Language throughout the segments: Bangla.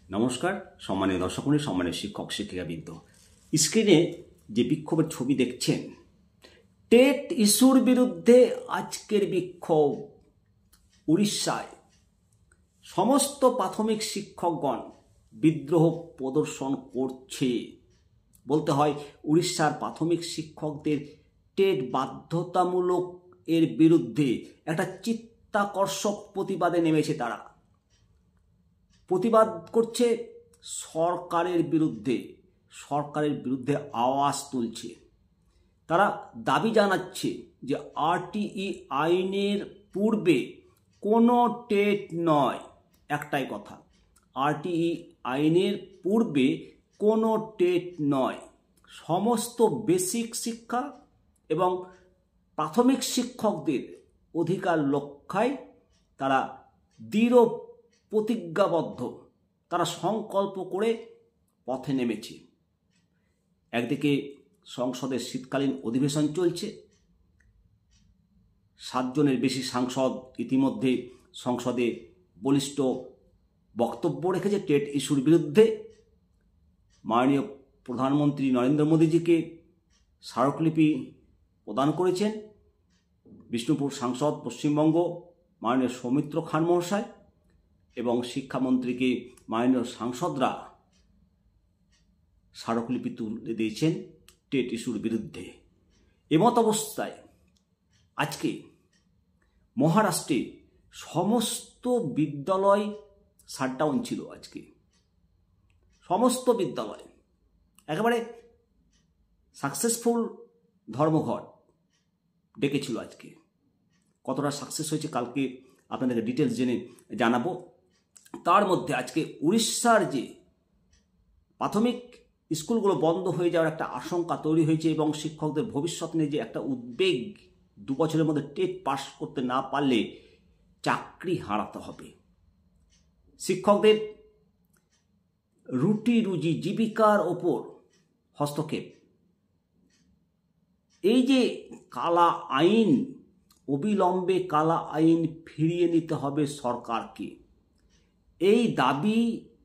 নমস্কার সম্মানীয় দর্শক মণ্ডলী, সম্মানীয় শিক্ষক শিক্ষিকাবৃন্দ। স্ক্রিনে যে বিক্ষোভের ছবি দেখছেন, টেট ইস্যুর বিরুদ্ধে আজকের বিক্ষোভ উড়িষ্যায়। সমস্ত প্রাথমিক শিক্ষকগণ বিদ্রোহ প্রদর্শন করছে। বলতে হয়, উড়িষ্যার প্রাথমিক শিক্ষকদের টেট বাধ্যতামূলক এর বিরুদ্ধে একটা চিত্তাকর্ষক প্রতিবাদে নেমেছে। তারা প্রতিবাদ করছে সরকারের বিরুদ্ধে আওয়াজ তুলছে। তারা দাবি জানাচ্ছে যে আরটিই আইনের পূর্বে কোনো টেট নয়। একটাই কথা, আরটিই আইনের পূর্বে কোনো টেট নয়। সমস্ত বেসিক শিক্ষা এবং প্রাথমিক শিক্ষকদের অধিকার রক্ষায় তারা দৃঢ় প্রতিজ্ঞাবদ্ধ। তারা সংকল্প করে পথে নেমেছে। একদিকে সংসদের শীতকালীন অধিবেশন চলছে। 7 জনের বেশি সাংসদ ইতিমধ্যে সংসদে বলিষ্ঠ বক্তব্য রেখেছে টেট ইস্যুর বিরুদ্ধে। মাননীয় প্রধানমন্ত্রী নরেন্দ্র মোদীজিকে স্মারকলিপি প্রদান করেছেন বিষ্ণুপুর সাংসদ পশ্চিমবঙ্গ মাননীয় সৌমিত্র খান মহাশয়, এবং শিক্ষামন্ত্রীকে মাননীয় সাংসদরা স্মারকলিপি তুলে দিয়েছেন টেট ইস্যুর বিরুদ্ধে। এমত অবস্থায় আজকে মহারাষ্ট্রে সমস্ত বিদ্যালয় শাটডাউন ছিল। আজকে সমস্ত বিদ্যালয় একেবারে সাকসেসফুল ধর্মঘট ডেকেছিল। আজকে কতটা সাকসেস হয়েছে কালকে আপনাদেরকে ডিটেলস জেনে জানাবো। তার মধ্যে আজকে উড়িষ্যার যে প্রাথমিক স্কুলগুলো বন্ধ হয়ে যাওয়ার একটা আশঙ্কা তৈরি হয়েছে এবং শিক্ষকদের ভবিষ্যৎ নিয়ে যে একটা উদ্বেগ, 2 বছরের মধ্যে টেট পাস করতে না পারলে চাকরি হারাতে হবে। শিক্ষকদের রুটি রুজি জীবিকার ওপর হস্তক্ষেপ। এই যে কালা আইন, অবিলম্বে কালা আইন ফিরিয়ে নিতে হবে সরকারকে, এই দাবি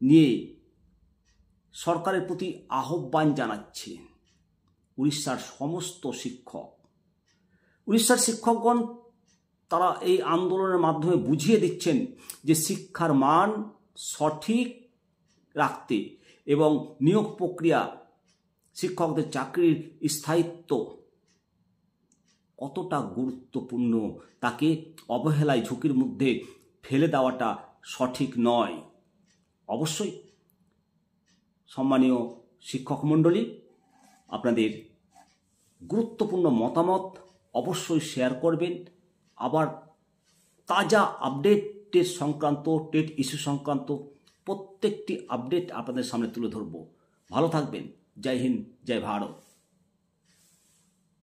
নিয়ে সরকারের প্রতি আহ্বান জানাচ্ছে উড়িষ্যার সমস্ত শিক্ষক। উড়িষ্যার শিক্ষকগণ তারা এই আন্দোলনের মাধ্যমে বুঝিয়ে দিচ্ছেন যে শিক্ষার মান সঠিক রাখতে এবং নিয়োগ প্রক্রিয়া, শিক্ষকদের চাকরির স্থায়িত্ব কতটা গুরুত্বপূর্ণ, তাকে অবহেলায় ঝুঁকির মধ্যে ফেলে দেওয়াটা সঠিক নয়। অবশ্যই সম্মানীয় শিক্ষক মণ্ডলী, আপনাদের গুরুত্বপূর্ণ মতামত অবশ্যই শেয়ার করবেন। আবার তাজা আপডেটের সংক্রান্ত, টেট ইস্যু সংক্রান্ত প্রত্যেকটি আপডেট আপনাদের সামনে তুলে ধরব। ভালো থাকবেন। জয় হিন্দ, জয় ভারত।